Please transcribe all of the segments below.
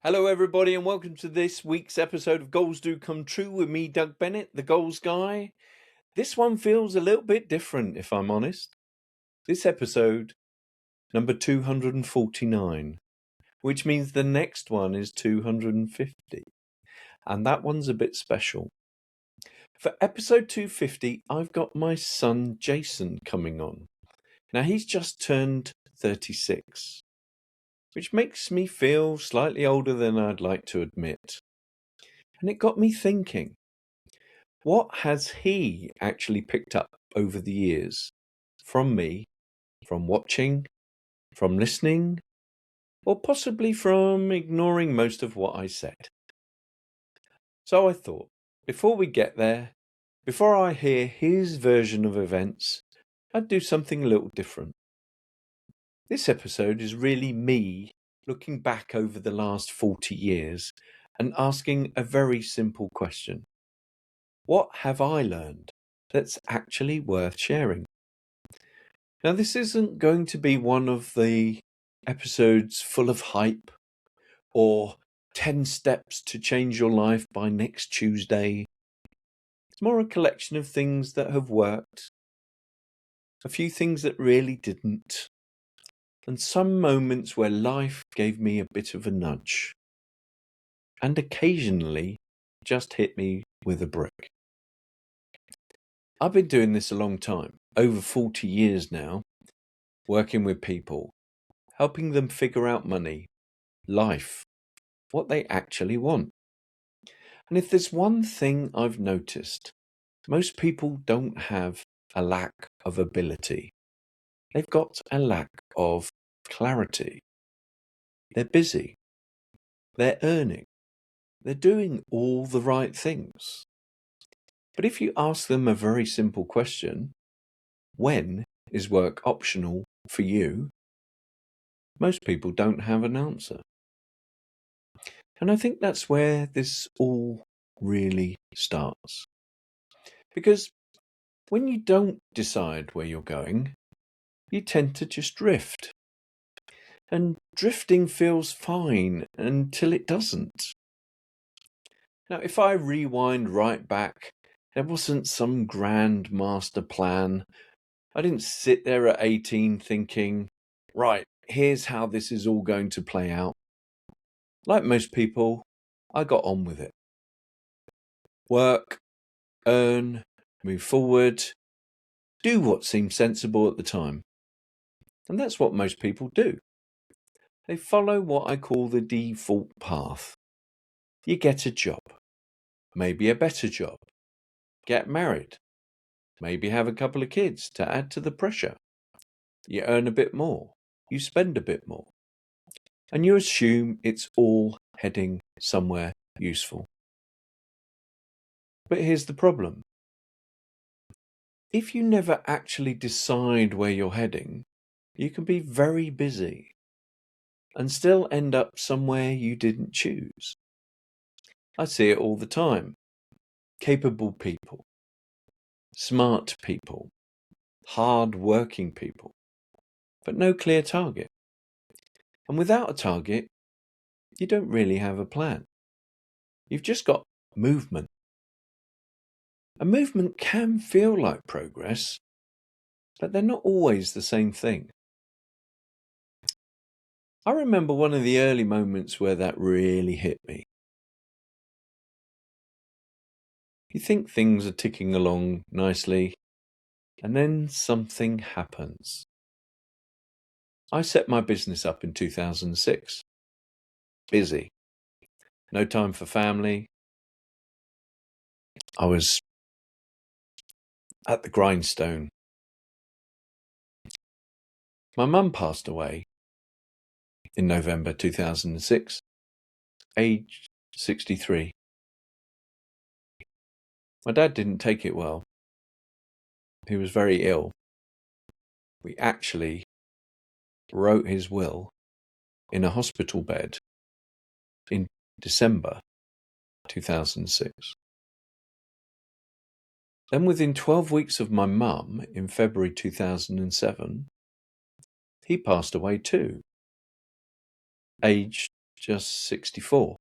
Hello, everybody, and welcome to this week's episode of Goals Do Come True with me, Doug Bennett, the goals guy. This one feels a little bit different, if I'm honest. This episode, number 249, which means the next one is 250, and that one's a bit special. For episode 250, I've got my son Jason coming on. Now, he's just turned 36. Which makes me feel slightly older than I'd like to admit. And it got me thinking, what has he actually picked up over the years from me, from watching, from listening, or possibly from ignoring most of what I said? So I thought, before we get there, before I hear his version of events, I'd do something a little different. This episode is really me looking back over the last 40 years and asking a very simple question. What have I learned that's actually worth sharing? Now, this isn't going to be one of the episodes full of hype or 10 steps to change your life by next Tuesday. It's more a collection of things that have worked, a few things that really didn't, and some moments where life gave me a bit of a nudge, and occasionally just hit me with a brick. I've been doing this a long time, over 40 years now, working with people, helping them figure out money, life, what they actually want. And if there's one thing I've noticed, most people don't have a lack of ability. They've got a lack of clarity. They're busy. They're earning. They're doing all the right things. But if you ask them a very simple question, when is work optional for you? Most people don't have an answer. And I think that's where this all really starts. Because when you don't decide where you're going, you tend to just drift. And drifting feels fine until it doesn't. Now, if I rewind right back, there wasn't some grand master plan. I didn't sit there at 18 thinking, right, here's how this is all going to play out. Like most people, I got on with it. Work, earn, move forward, do what seemed sensible at the time. And that's what most people do. They follow what I call the default path. You get a job, maybe a better job, get married, maybe have a couple of kids to add to the pressure. You earn a bit more, you spend a bit more, and you assume it's all heading somewhere useful. But here's the problem. If you never actually decide where you're heading, you can be very busy and still end up somewhere you didn't choose. I see it all the time. Capable people, smart people, hard-working people, but no clear target. And without a target, you don't really have a plan. You've just got movement. A movement can feel like progress, but they're not always the same thing. I remember one of the early moments where that really hit me. You think things are ticking along nicely, and then something happens. I set my business up in 2006. Busy. No time for family. I was at the grindstone. My mum passed away in November 2006, aged 63. My dad didn't take it well. He was very ill. We actually wrote his will in a hospital bed in December 2006. Then within 12 weeks of my mum, in February 2007, he passed away too, aged just 64.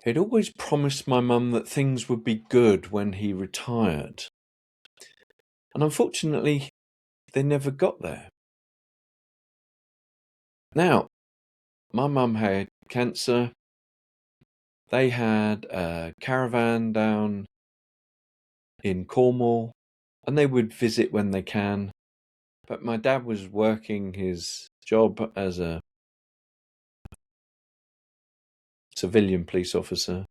He'd always promised my mum that things would be good when he retired. And unfortunately, they never got there. Now, my mum had cancer. They had a caravan down in Cornwall, and they would visit when they can. But my dad was working his job as a civilian police officer.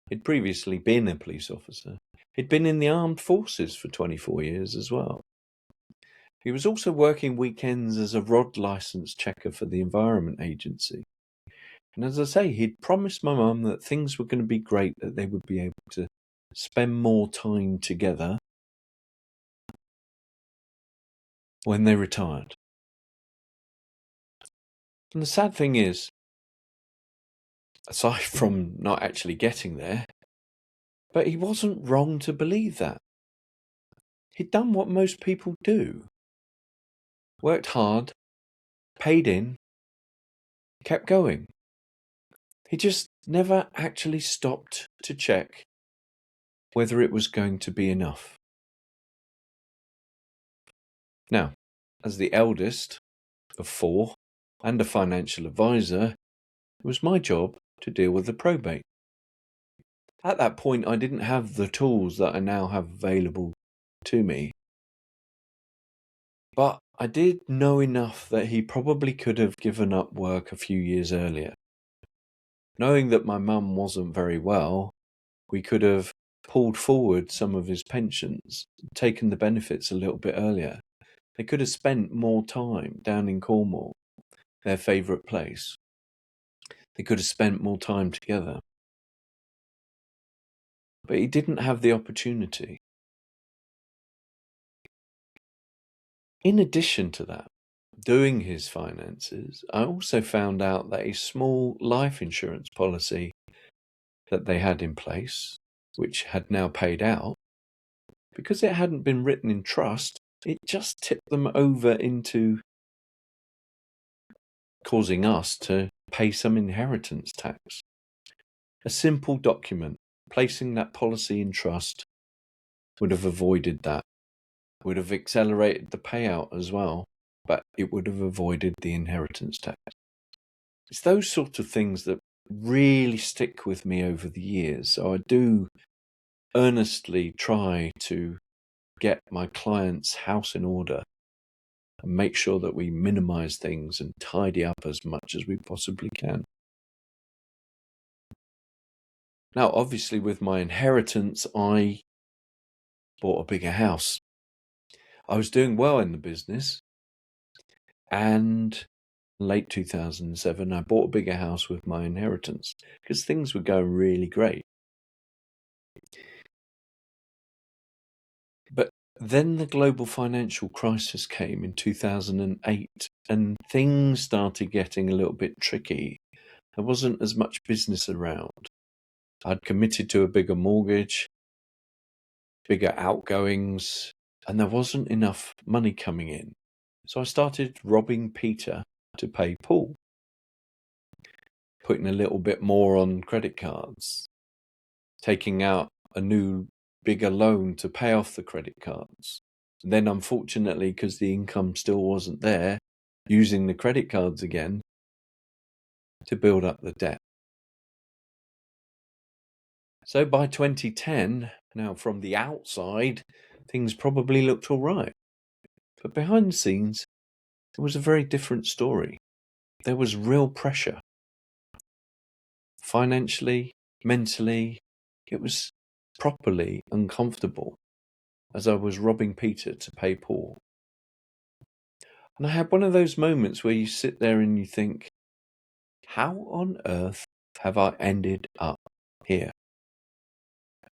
He'd previously been a police officer. He'd been in the armed forces for 24 years as well. He was also working weekends as a rod license checker for the Environment Agency. And as I say, he'd promised my mum that things were going to be great, that they would be able to spend more time together when they retired. And the sad thing is, aside from not actually getting there, but he wasn't wrong to believe that. He'd done what most people do. Worked hard, paid in, kept going. He just never actually stopped to check whether it was going to be enough. Now, as the eldest of 4 and a financial advisor, it was my job to deal with the probate. At that point, I didn't have the tools that I now have available to me. But I did know enough that he probably could have given up work a few years earlier. Knowing that my mum wasn't very well, we could have pulled forward some of his pensions, taken the benefits a little bit earlier. They could have spent more time down in Cornwall, their favourite place. They could have spent more time together. But he didn't have the opportunity. In addition to that, doing his finances, I also found out that a small life insurance policy that they had in place, which had now paid out, because it hadn't been written in trust, it just tipped them over into causing us to pay some inheritance tax. A simple document placing that policy in trust would have avoided that, would have accelerated the payout as well, but it would have avoided the inheritance tax. It's those sorts of things that really stick with me over the years. So I do earnestly try to get my client's house in order and make sure that we minimize things and tidy up as much as we possibly can. Now, obviously, with my inheritance, I bought a bigger house. I was doing well in the business, and late 2007, I bought a bigger house with my inheritance because things were going really great. But then the global financial crisis came in 2008, and things started getting a little bit tricky. There wasn't as much business around. I'd committed to a bigger mortgage, bigger outgoings, and there wasn't enough money coming in. So I started robbing Peter to pay Paul, putting a little bit more on credit cards, taking out a new bigger loan to pay off the credit cards. And then unfortunately, because the income still wasn't there, using the credit cards again to build up the debt. So by 2010, now from the outside, things probably looked all right. But behind the scenes, it was a very different story. There was real pressure. Financially, mentally, it was properly uncomfortable as I was robbing Peter to pay Paul. And I had one of those moments where you sit there and you think, how on earth have I ended up here?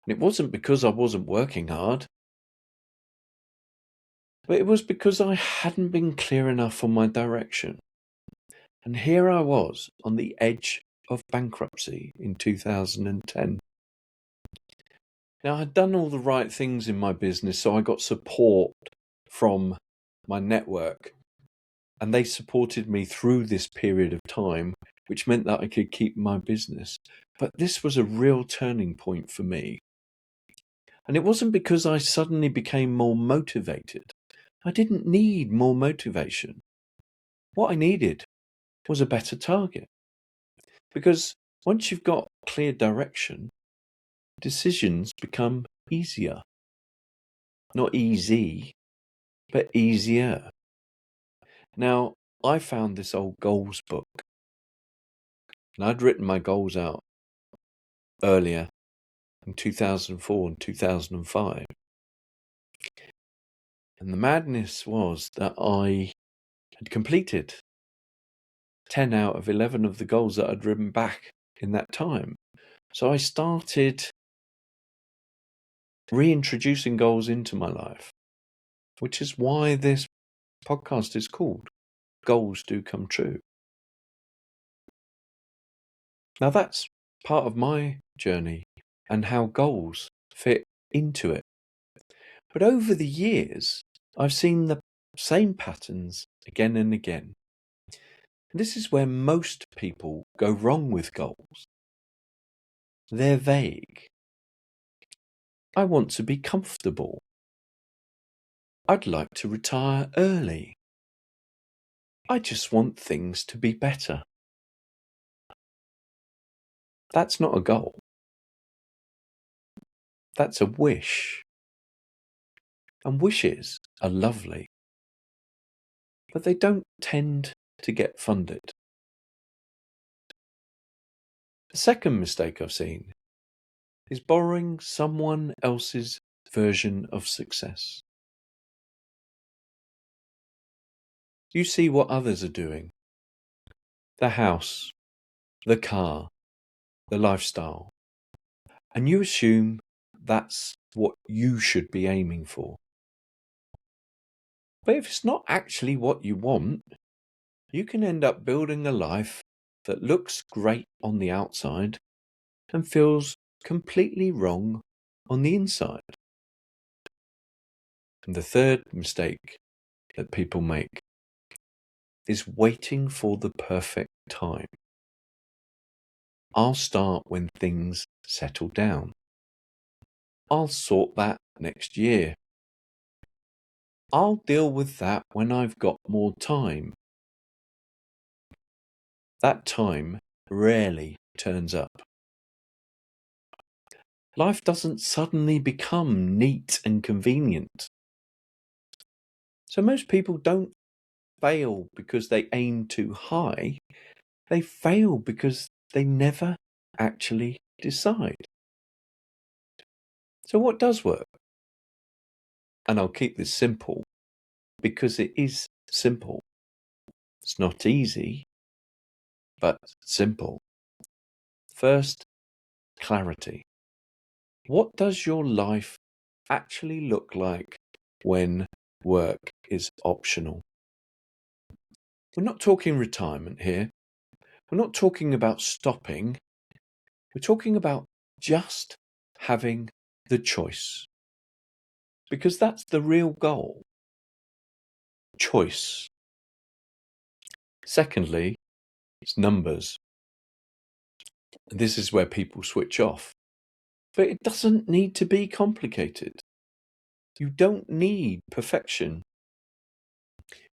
And it wasn't because I wasn't working hard, but it was because I hadn't been clear enough on my direction. And here I was on the edge of bankruptcy in 2010. Now, I'd done all the right things in my business, so I got support from my network and they supported me through this period of time, which meant that I could keep my business. But this was a real turning point for me. And it wasn't because I suddenly became more motivated. I didn't need more motivation. What I needed was a better target. Because once you've got clear direction, decisions become easier. Not easy, but easier. Now, I found this old goals book, and I'd written my goals out earlier in 2004 and 2005. And the madness was that I had completed 10 out of 11 of the goals that I'd written back in that time. So I started reintroducing goals into my life, which is why this podcast is called Goals Do Come True. Now that's part of my journey and how goals fit into it. But over the years, I've seen the same patterns again and again. And this is where most people go wrong with goals. They're vague. I want to be comfortable. I'd like to retire early. I just want things to be better. That's not a goal. That's a wish. And wishes are lovely, but they don't tend to get funded. The second mistake I've seen is borrowing someone else's version of success. You see what others are doing. The house, the car, the lifestyle. And you assume that's what you should be aiming for. But if it's not actually what you want, you can end up building a life that looks great on the outside and feels completely wrong on the inside. And the third mistake that people make is waiting for the perfect time. I'll start when things settle down. I'll sort that next year. I'll deal with that when I've got more time. That time rarely turns up. Life doesn't suddenly become neat and convenient. So most people don't fail because they aim too high. They fail because they never actually decide. So what does work? And I'll keep this simple because it is simple. It's not easy, but simple. First, clarity. What does your life actually look like when work is optional? We're not talking retirement here. We're not talking about stopping. We're talking about just having the choice. Because that's the real goal. Choice. Secondly, it's numbers. This is where people switch off. But it doesn't need to be complicated. You don't need perfection.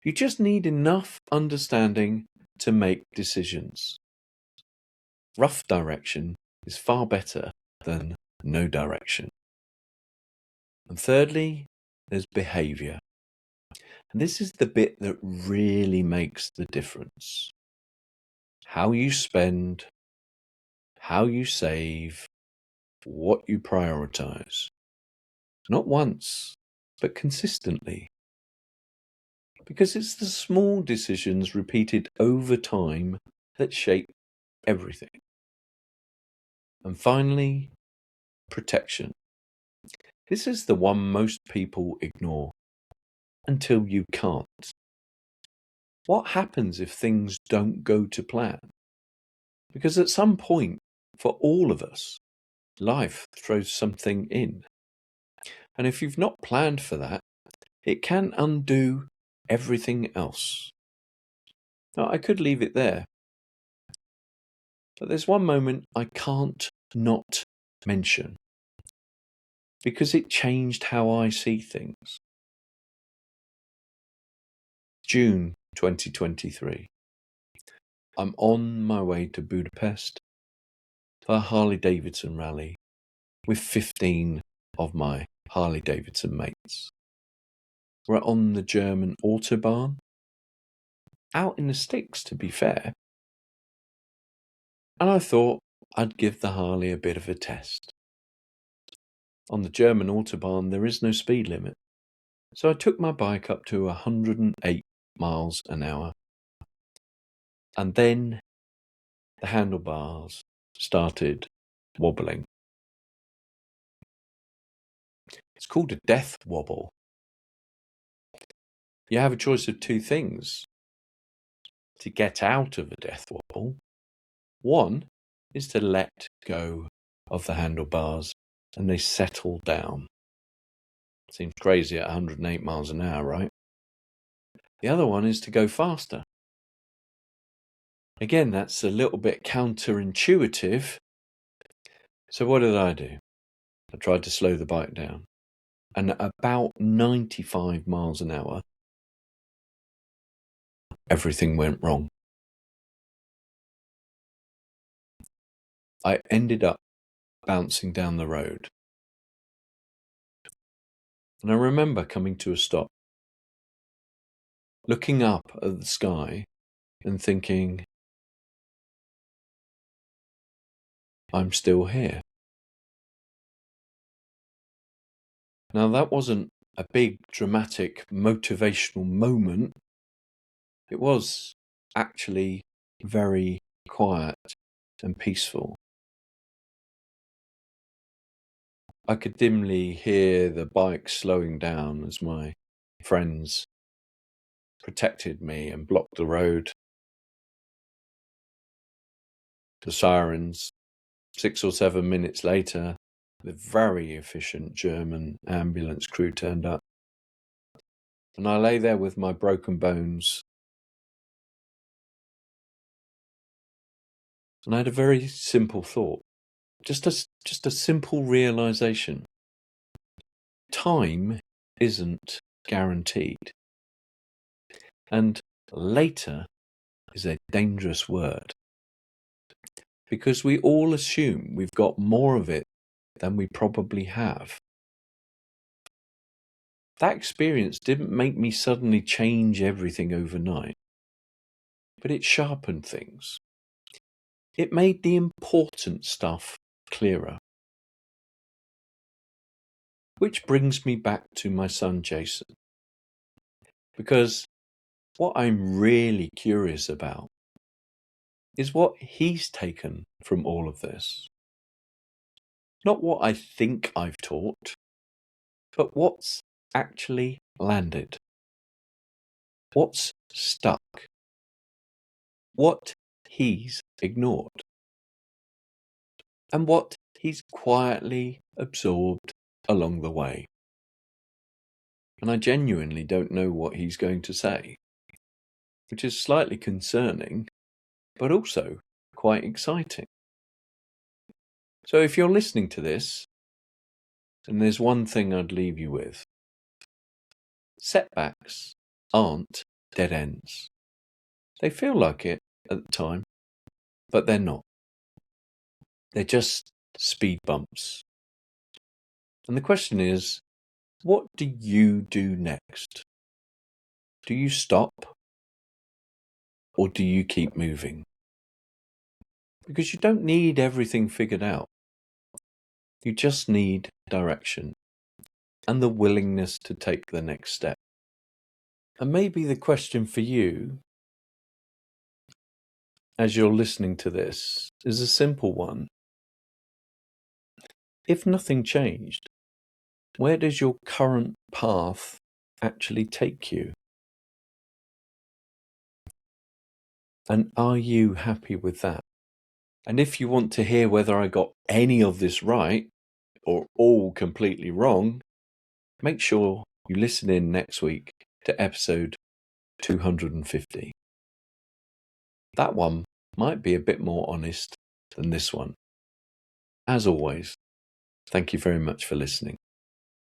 You just need enough understanding to make decisions. Rough direction is far better than no direction. And thirdly, there's behavior. And this is the bit that really makes the difference. How you spend, how you save, what you prioritize. Not once, but consistently. Because it's the small decisions repeated over time that shape everything. And finally, protection. This is the one most people ignore until you can't. What happens if things don't go to plan? Because at some point, for all of us, life throws something in. And if you've not planned for that, it can undo everything else. Now, I could leave it there, but there's one moment I can't not mention because it changed how I see things. June 2023. I'm on my way to Budapest for a Harley-Davidson rally with 15 of my Harley-Davidson mates. We're on the German Autobahn, out in the sticks to be fair, and I thought I'd give the Harley a bit of a test. On the German Autobahn there is no speed limit, so I took my bike up to 108 miles an hour, and then the handlebars started wobbling. It's called a death wobble. You have a choice of two things to get out of a death wobble. One is to let go of the handlebars and they settle down. Seems crazy at 108 miles an hour, right? The other one is to go faster. Again, that's a little bit counterintuitive. So what did I do? I tried to slow the bike down. And at about 95 miles an hour, everything went wrong. I ended up bouncing down the road. And I remember coming to a stop, looking up at the sky and thinking, I'm still here. Now that wasn't a big dramatic motivational moment. It was actually very quiet and peaceful. I could dimly hear the bike slowing down as my friends protected me and blocked the road. The sirens. 6 or 7 minutes later, the very efficient German ambulance crew turned up. And I lay there with my broken bones. And I had a very simple thought. Just a simple realization. Time isn't guaranteed. And later is a dangerous word. Because we all assume we've got more of it than we probably have. That experience didn't make me suddenly change everything overnight, but it sharpened things. It made the important stuff clearer. Which brings me back to my son Jason. Because what I'm really curious about is what he's taken from all of this. Not what I think I've taught, but what's actually landed. What's stuck. What he's ignored. And what he's quietly absorbed along the way. And I genuinely don't know what he's going to say, which is slightly concerning, but also quite exciting. So if you're listening to this, and there's one thing I'd leave you with. Setbacks aren't dead ends. They feel like it at the time, but they're not. They're just speed bumps. And the question is, what do you do next? Do you stop? Or do you keep moving? Because you don't need everything figured out. You just need direction and the willingness to take the next step. And maybe the question for you, as you're listening to this, is a simple one. If nothing changed, where does your current path actually take you? And are you happy with that? And if you want to hear whether I got any of this right or all completely wrong, make sure you listen in next week to episode 250. That one might be a bit more honest than this one. As always, thank you very much for listening.